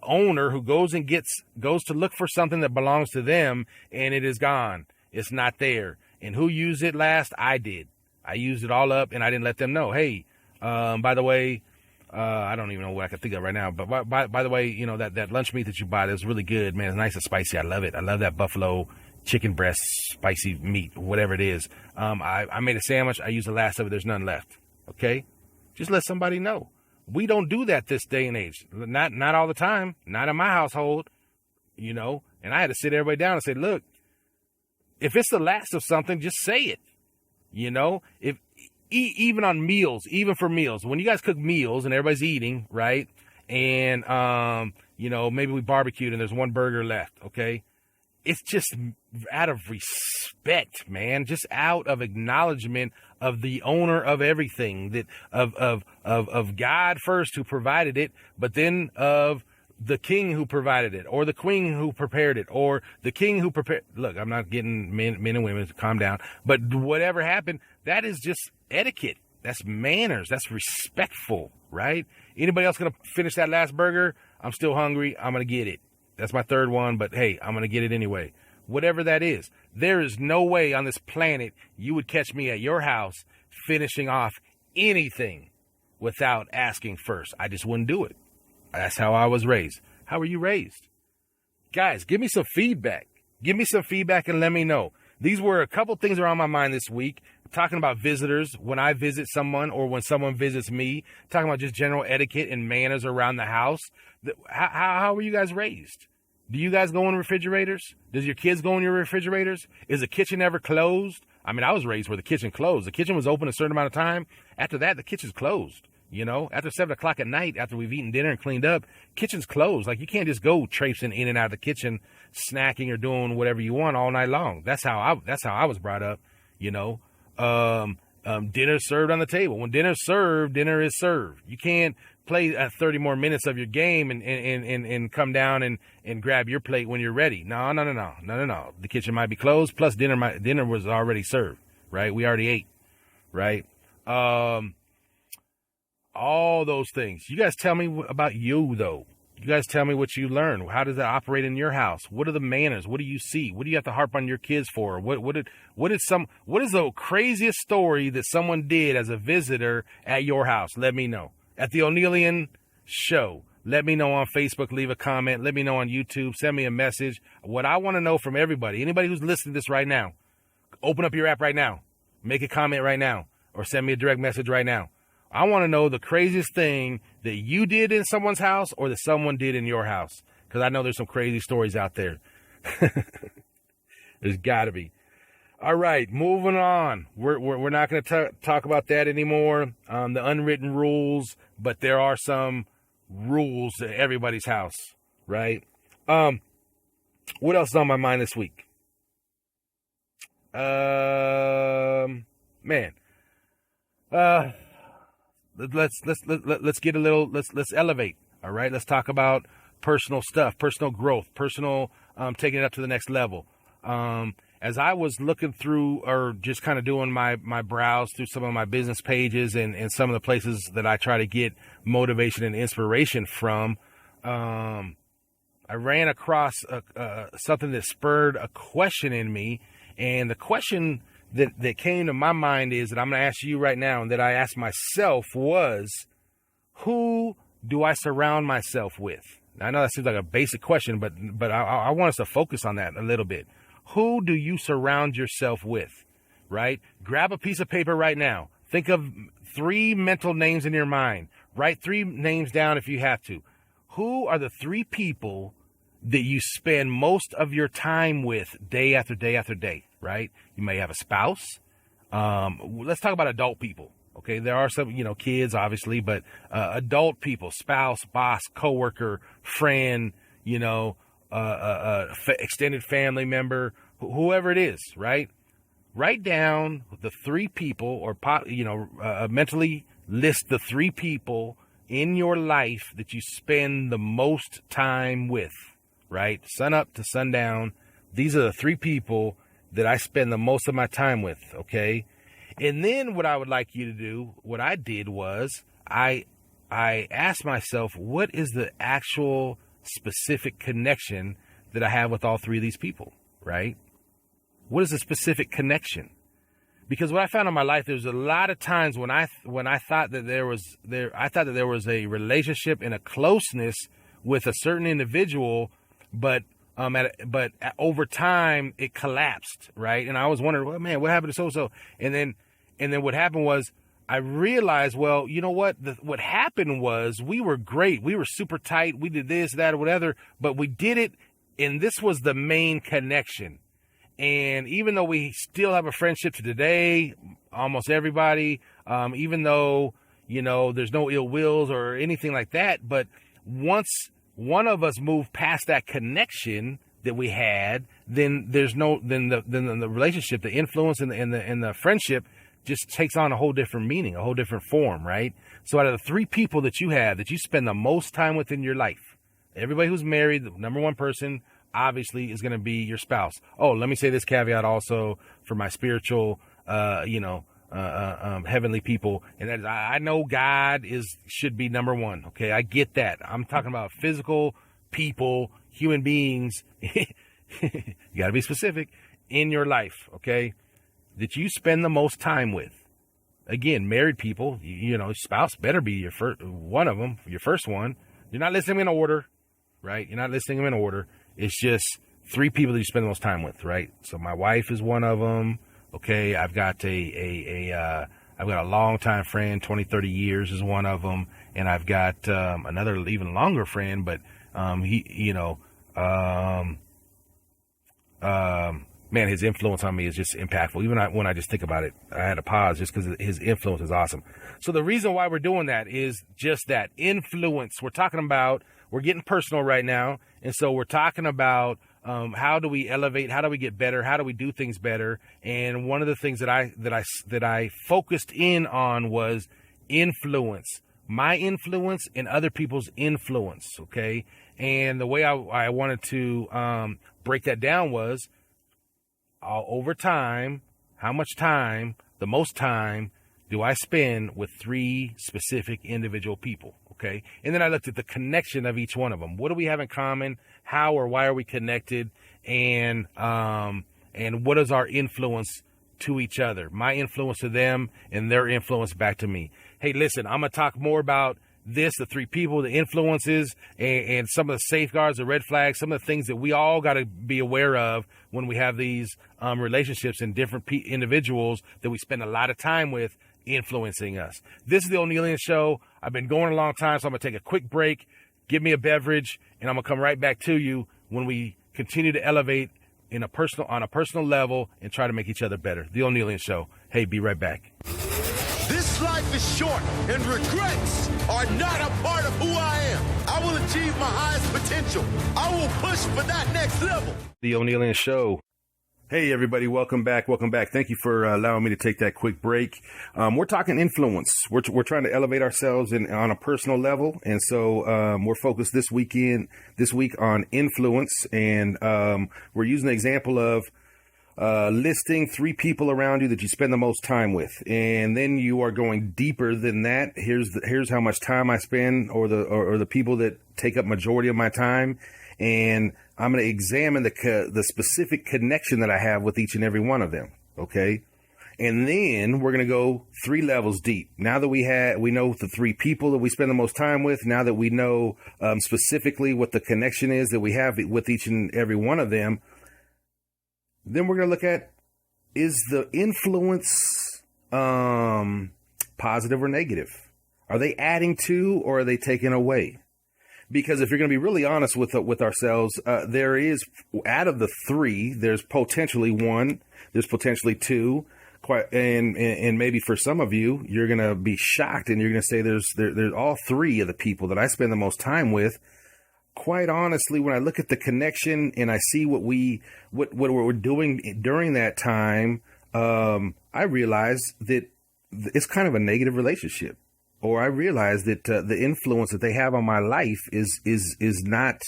owner who goes to look for something that belongs to them and it is gone. It's not there. And who used it last? I did. I used it all up and I didn't let them know. Hey, by the way, I don't even know what I can think of right now, but by the way, you know, that lunch meat that you bought is really good, man. It's nice and spicy. I love it. I love that buffalo chicken breast, spicy meat, whatever it is. I made a sandwich. I used the last of it. There's none left. Okay. Just let somebody know. We don't do that this day and age. Not all the time. Not in my household, you know, and I had to sit everybody down and say, look, if it's the last of something, just say it, you know, even on meals, even for meals, when you guys cook meals and everybody's eating, right? And, you know, maybe we barbecued and there's one burger left. Okay. It's just out of respect, man, just out of acknowledgement of the owner of everything, that of God first who provided it, but then of the king who provided it, or the queen who prepared it, or the king who prepared. Look, I'm not getting men and women to calm down, but whatever happened, that is just etiquette. That's manners. That's respectful, right? Anybody else going to finish that last burger? I'm still hungry. I'm going to get it. That's my third one, but hey, I'm going to get it anyway. Whatever that is, there is no way on this planet you would catch me at your house finishing off anything without asking first. I just wouldn't do it. That's how I was raised. How were you raised? Guys, give me some feedback. Give me some feedback and let me know. These were a couple things that are on my mind this week. Talking about visitors, when I visit someone or when someone visits me. Talking about just general etiquette and manners around the house. How were you guys raised? Do you guys go in refrigerators? Does your kids go in your refrigerators? Is the kitchen ever closed? I mean, I was raised where the kitchen closed. The kitchen was open a certain amount of time. After that, the kitchen's closed. You know, after 7 o'clock at night, after we've eaten dinner and cleaned up, kitchen's closed. Like, you can't just go traipsing in and out of the kitchen, snacking or doing whatever you want all night long. That's how I was brought up, you know. Dinner's served on the table. When dinner's served, dinner is served. You can't play 30 more minutes of your game and come down and grab your plate when you're ready. No. The kitchen might be closed. Plus dinner was already served, right? We already ate, right? All those things. You guys tell me about you, though. You guys tell me what you learned. How does that operate in your house? What are the manners? What do you see? What do you have to harp on your kids for? What is the craziest story that someone did as a visitor at your house? Let me know. At the Onealien show. Let me know on Facebook. Leave a comment. Let me know on YouTube. Send me a message. What I want to know from everybody, anybody who's listening to this right now, open up your app right now. Make a comment right now. Or send me a direct message right now. I want to know the craziest thing that you did in someone's house or that someone did in your house. Because I know there's some crazy stories out there. There's got to be. All right, moving on. We're not going to talk about that anymore. The unwritten rules, but there are some rules to everybody's house, right? What else is on my mind this week? Let's get a little, let's elevate. All right. Let's talk about personal stuff, personal growth, personal, taking it up to the next level. As I was looking through or just kind of doing my browse through some of my business pages and some of the places that I try to get motivation and inspiration from, I ran across something that spurred a question in me. And the question that came to my mind is that I'm going to ask you right now and that I asked myself was, who do I surround myself with? Now, I know that seems like a basic question, but I want us to focus on that a little bit. Who do you surround yourself with, right? Grab a piece of paper right now. Think of 3 mental names in your mind. Write 3 names down if you have to. Who are the 3 people that you spend most of your time with day after day after day, right? You may have a spouse. Let's talk about adult people. Okay. There are some, kids obviously, but, adult people, spouse, boss, coworker, friend, extended family member, whoever it is, right? Write down the 3 people or, mentally list the 3 people in your life that you spend the most time with. Right? Sun up to sundown. These are the 3 people that I spend the most of my time with. Okay. And then what I would like you to do, what I did was I asked myself, what is the actual specific connection that I have with all 3 of these people? Right? What is the specific connection? Because what I found in my life, there's a lot of times when I thought that there was a relationship and a closeness with a certain individual, but over time it collapsed, right? And I was wondering, well, man, what happened to so-and-so? And then what happened was I realized, well, you know what? What happened was we were great. We were super tight. We did this, that, or whatever, but we did it. And this was the main connection. And even though we still have a friendship to today, almost everybody, even though, there's no ill wills or anything like that, but once one of us moved past that connection that we had, then the relationship, the influence and the friendship just takes on a whole different meaning, a whole different form, right? So out of the 3 people that you have that you spend the most time with in your life, everybody who's married, the number 1 person obviously is going to be your spouse. Oh, let me say this caveat also for my spiritual, heavenly people, and that is, I know God should be number 1. Okay, I get that. I'm talking about physical people, human beings, you got to be specific, in your life, okay, that you spend the most time with. Again, married people, spouse better be your first one of them, your first one. You're not listing them in order, right? You're not listing them in order. It's just 3 people that you spend the most time with, right? So my wife is one of them. Okay, I've got I've got a longtime friend, 20, 30 years is one of them, and I've got another even longer friend, but man, his influence on me is just impactful. Even when I just think about it, I had to pause just because his influence is awesome. So the reason why we're doing that is just that influence. We're getting personal right now. And so we're talking about how do we elevate? How do we get better? How do we do things better? And one of the things that I focused in on was influence, my influence and other people's influence. Okay. And the way I wanted to break that down was, over time, how much time, the most time do I spend with 3 specific individual people? Okay. And then I looked at the connection of each one of them. What do we have in common? How or why are we connected? And what is our influence to each other? My influence to them and their influence back to me. Hey, listen, I'm going to talk more about the 3 people, the influences, and some of the safeguards, the red flags, some of the things that we all got to be aware of when we have these relationships and different individuals that we spend a lot of time with influencing us. This is the Onealien Show. I've been going a long time, so I'm going to take a quick break, give me a beverage, and I'm going to come right back to you when we continue to elevate on a personal level and try to make each other better. The Onealien Show. Hey, be right back. This life is short, and regrets are not a part of who I am. I will achieve my highest potential. I will push for that next level. The Onealien Show. Hey, everybody. Welcome back. Welcome back. Thank you for allowing me to take that quick break. We're talking influence. We're trying to elevate ourselves on a personal level. And so we're focused this week on influence. And we're using the example of listing 3 people around you that you spend the most time with, and then you are going deeper than that. Here's how much time I spend, or the people that take up majority of my time, and I'm going to examine the specific connection that I have with each and every one of them. Okay, and then we're going to go 3 levels deep. Now that we know the 3 people that we spend the most time with. Now that we know specifically what the connection is that we have with each and every one of them. Then we're going to look at, is the influence positive or negative? Are they adding to, or are they taking away? Because if you're going to be really honest with ourselves, there is, out of the 3, there's potentially 1, there's potentially 2, and maybe for some of you, you're going to be shocked and you're going to say there's all 3 of the people that I spend the most time with. Quite honestly, when I look at the connection and I see what we're doing during that time, I realize that it's kind of a negative relationship, or I realize that the influence that they have on my life is not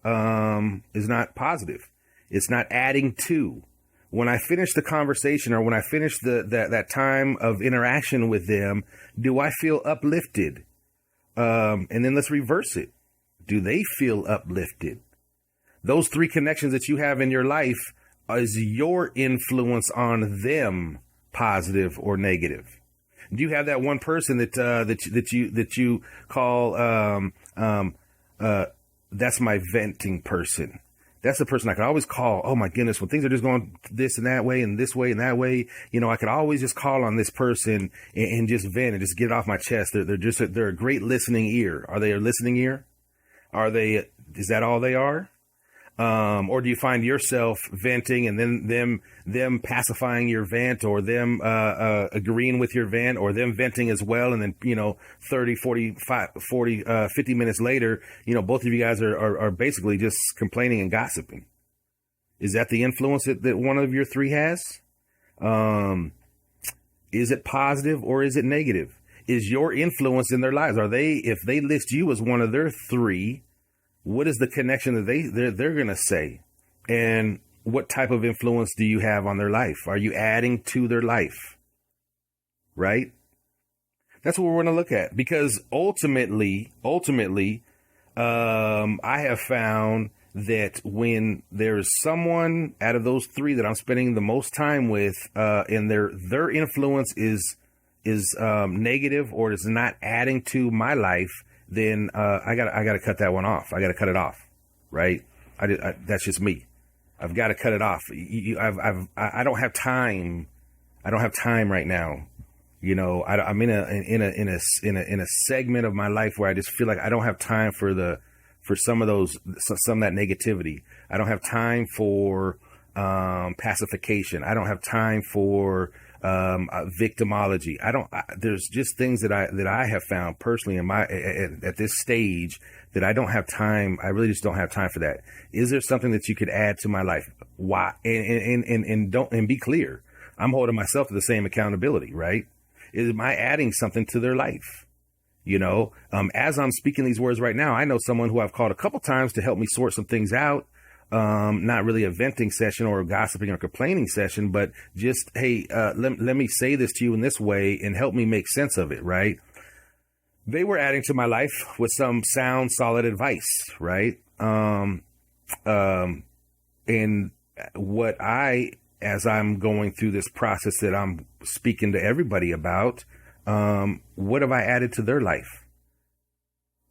positive. It's not adding to. When I finish the conversation, or when I finish that time of interaction with them, do I feel uplifted? And then let's reverse it. Do they feel uplifted? Those 3 connections that you have in your life, is your influence on them positive or negative? Do you have that one person that you call that's my venting person? That's the person I could always call. Oh my goodness, when things are just going this and that way and this way and that way, I could always just call on this person and just vent and just get it off my chest. They're a great listening ear. Are they a listening ear? Is that all they are? Or do you find yourself venting and then them pacifying your vent, or them agreeing with your vent, or them venting as well, and then 30, 40, 50 minutes later, both of you guys are basically just complaining and gossiping? Is that the influence that one of your 3 has? Is it positive or is it negative? Is your influence in their lives? If they list you as one of their 3, what is the connection that they're going to say? And what type of influence do you have on their life? Are you adding to their life? Right? That's what we're going to look at, because ultimately, I have found that when there's someone out of those three that I'm spending the most time with, and their influence is negative or is not adding to my life, then I gotta cut that one off. I gotta cut it off, right? That's just me. I've got to cut it off. I don't have time. I don't have time right now. You know, I'm in a segment of my life where I just feel like I don't have time for some of that negativity. I don't have time for pacification. I don't have time for victimology. There's just things that I have found personally at this stage that I don't have time. I really just don't have time for that. Is there something that you could add to my life? Why? And be clear. I'm holding myself to the same accountability, right? Am I adding something to their life? You know, as I'm speaking these words right now, I know someone who I've called a couple times to help me sort some things out. Not really a venting session or a gossiping or complaining session, but just, hey, let me say this to you in this way and help me make sense of it, right? They were adding to my life with some sound, solid advice, right? And what as I'm going through this process that I'm speaking to everybody about, what have I added to their life?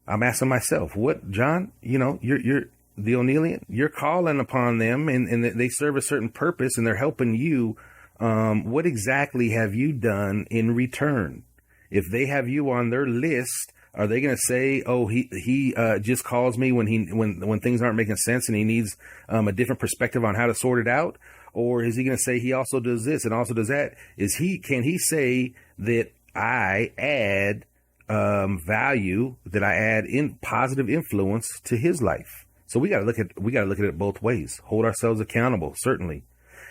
I'm asking myself, what, John, you know, you're the Onealien, you're calling upon them and they serve a certain purpose and they're helping you. What exactly have you done in return? If they have you on their list, are they going to say, oh, he just calls me when things aren't making sense and he needs a different perspective on how to sort it out? Or is he going to say he also does this and also does that? Can he say that I add value, that I add in positive influence to his life? So we got to look at it both ways. Hold ourselves accountable, certainly.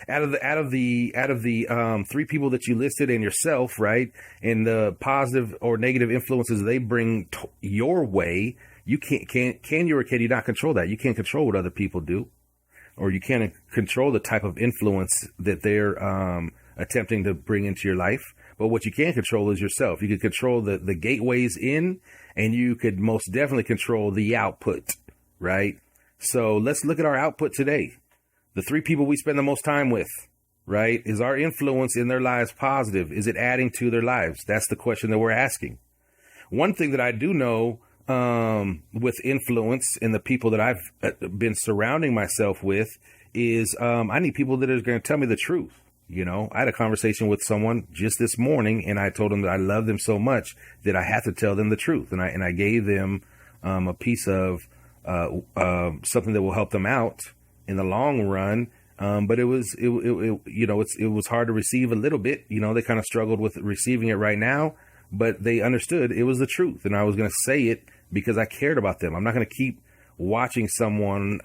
Out of the three people that you listed and yourself, right, and the positive or negative influences they bring your way, you can you or can you not control that? You can't control what other people do, or you can't control the type of influence that they're attempting to bring into your life. But what you can control is yourself. You can control the gateways in, and you could most definitely control the output, right? So let's look at our output today. The three people we spend the most time with, right? Is our influence in their lives positive? Is it adding to their lives? That's the question that we're asking. One thing that I do know with influence in the people that I've been surrounding myself with is I need people that are going to tell me the truth. You know, I had a conversation with someone just this morning and I told them that I love them so much that I have to tell them the truth. And I gave them a piece of something that will help them out in the long run. But it was hard to receive a little bit. You know, they kind of struggled with receiving it right now, but they understood it was the truth. And I was going to say it because I cared about them. I'm not going to keep watching someone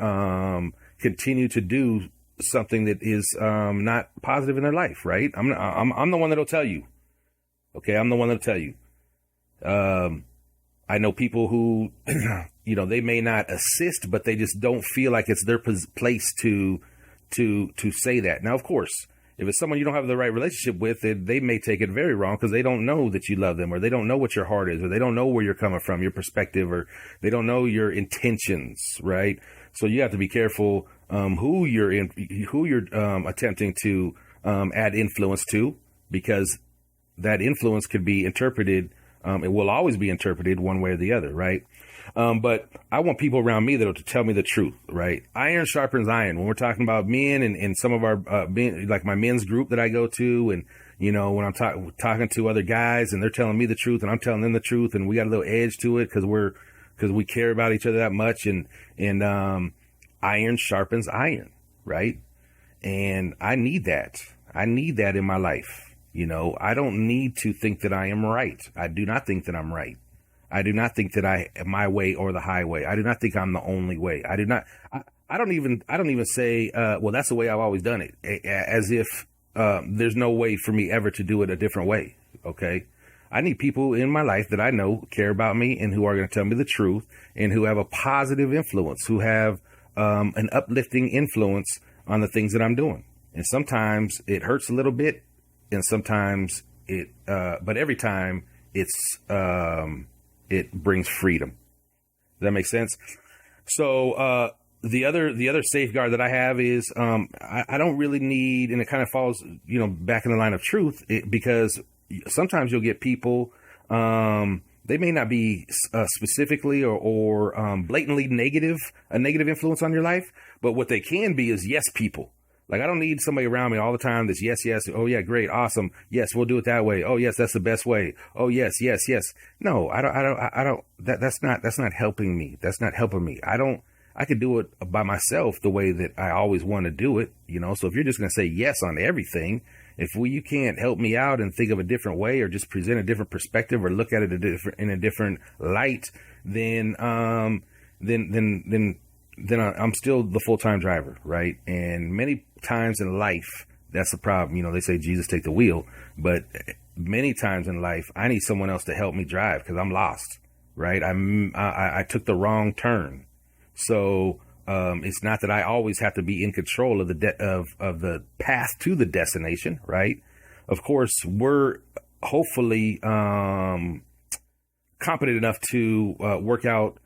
continue to do something that is not positive in their life, right? I'm the one that'll tell you. Okay, I'm the one that'll tell you. I know people who, you know, they may not assist, but they just don't feel like it's their place to say that. Now, of course, if it's someone you don't have the right relationship with, they may take it very wrong because they don't know that you love them, or they don't know what your heart is, or they don't know where you're coming from, your perspective, or they don't know your intentions, right? So you have to be careful who you're attempting to add influence to, because that influence could be interpreted. It will always be interpreted one way or the other, right? But I want people around me that'll tell me the truth, right? Iron sharpens iron. When we're talking about men and some of our, like my men's group that I go to, and, you know, when I'm talking to other guys and they're telling me the truth and I'm telling them the truth, and we got a little edge to it because we care about each other that much, and iron sharpens iron, right? And I need that. I need that in my life. You know, I don't need to think that I am right. I do not think that I'm right. I do not think that my way or the highway. I do not think I'm the only way. I don't even say, well, that's the way I've always done it, as if there's no way for me ever to do it a different way. Okay. I need people in my life that I know care about me and who are going to tell me the truth and who have a positive influence, who have an uplifting influence on the things that I'm doing. And sometimes it hurts a little bit, and sometimes but every time it brings freedom. Does that make sense? So the other safeguard that I have is I don't really need, and it kind of falls, back in the line of truth, because sometimes you'll get people, they may not be specifically or blatantly a negative influence on your life, but what they can be is yes people. Like, I don't need somebody around me all the time that's yes, yes. Oh yeah, great, awesome. Yes, we'll do it that way. Oh yes, that's the best way. Oh yes, yes, yes. No, I don't. That's not helping me. That's not helping me. I could do it by myself the way that I always want to do it. So if you're just going to say yes on everything, you can't help me out and think of a different way, or just present a different perspective, or look at it in a different light, then I'm still the full-time driver, right? And many times in life, that's the problem. They say Jesus take the wheel, but many times in life, I need someone else to help me drive because I'm lost, right? I took the wrong turn. So it's not that I always have to be in control of the path to the destination, right? Of course, we're hopefully competent enough to work out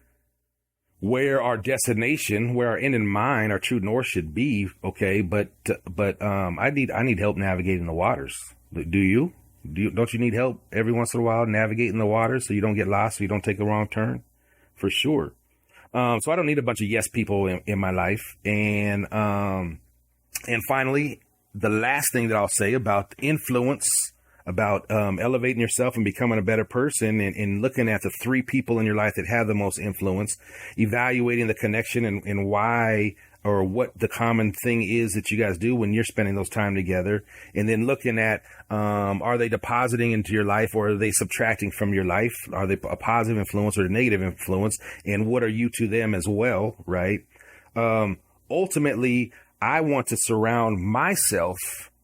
where our destination, where our end in mind, our true north should be. Okay. But I need help navigating the waters. Don't you need help every once in a while navigating the waters so you don't get lost, so you don't take a wrong turn? For sure. So I don't need a bunch of yes people in my life. And finally, the last thing that I'll say about influence, about elevating yourself and becoming a better person, and looking at the 3 people in your life that have the most influence, evaluating the connection and why, or what the common thing is that you guys do when you're spending those time together. And then looking at, are they depositing into your life, or are they subtracting from your life? Are they a positive influence or a negative influence? And what are you to them as well, right? Ultimately, I want to surround myself.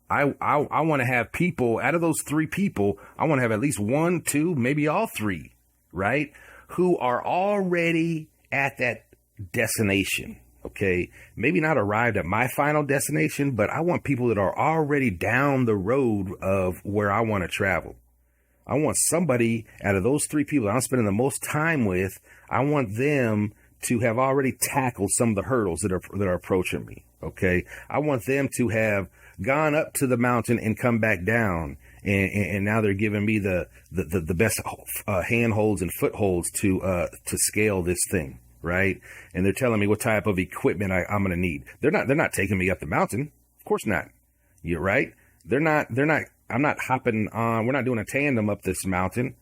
I want to have people, out of those 3 people, I want to have at least 1, 2, maybe all 3, right? Who are already at that destination. Okay. Maybe not arrived at my final destination, but I want people that are already down the road of where I want to travel. I want somebody out of those 3 people that I'm spending the most time with. I want them to have already tackled some of the hurdles that are approaching me. Okay. I want them to have gone up to the mountain and come back down. And now they're giving me the best handholds and footholds to scale this thing. Right. And they're telling me what type of equipment I'm going to need. They're not taking me up the mountain. Of course not. You're right. I'm not hopping on. We're not doing a tandem up this mountain.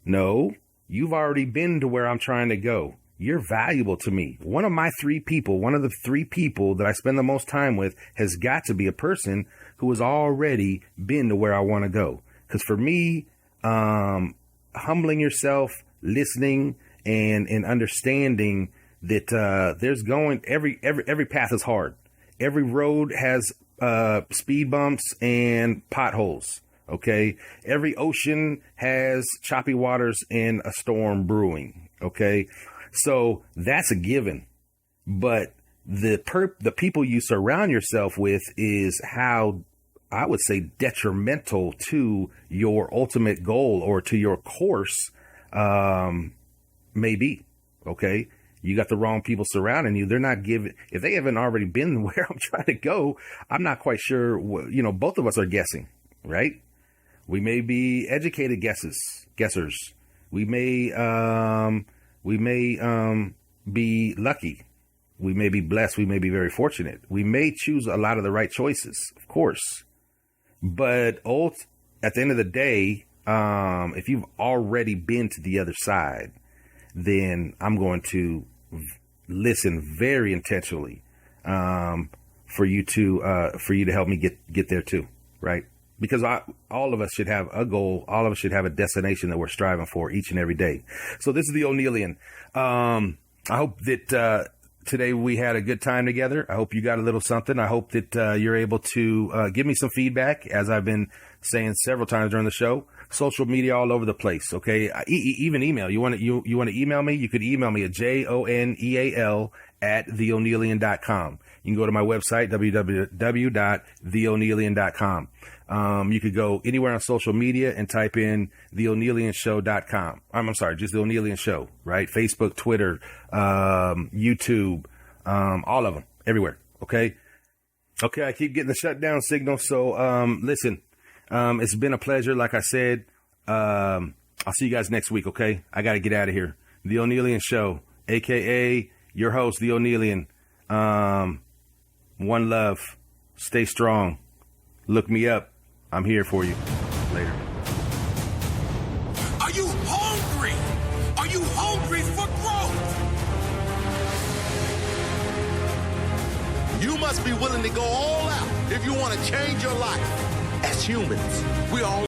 No, you've already been to where I'm trying to go. You're valuable to me. One of the 3 people that I spend the most time with has got to be a person who has already been to where I want to go. Because for me, humbling yourself, listening, and understanding that every path is hard. Every road has speed bumps and potholes. Okay. Every ocean has choppy waters and a storm brewing. Okay. So that's a given. But the people you surround yourself with is how, I would say, detrimental to your ultimate goal or to your course may be. Okay. You got the wrong people surrounding you. They're not giving, if they haven't already been where I'm trying to go, I'm not quite sure. Both of us are guessing, right? We may be educated guessers. We may be lucky. We may be blessed. We may be very fortunate. We may choose a lot of the right choices, of course. But at the end of the day, if you've already been to the other side, then I'm going to listen very intentionally for you to help me get there too, right? Because all of us should have a goal. All of us should have a destination that we're striving for each and every day. So this is the Onealien. I hope that today we had a good time together. I hope you got a little something. I hope that you're able to give me some feedback, as I've been saying several times during the show. Social media all over the place. Okay. Even email. You want to email me? You could email me at joneal@theonealien.com. You can go to my website, www.theonealien.com. You could go anywhere on social media and type in theonealienshow.com. I'm sorry, just the Onealien Show, right? Facebook, Twitter, YouTube, All of them, everywhere. Okay. Okay. I keep getting the shutdown signal. So, listen, it's been a pleasure. Like I said, I'll see you guys next week. Okay. I got to get out of here. The Onealien Show, AKA your host, The Onealien. One love. Stay strong. Look me up. I'm here for you. Later. Are you hungry? Are you hungry for growth? You must be willing to go all out if you want to change your life. As humans, we all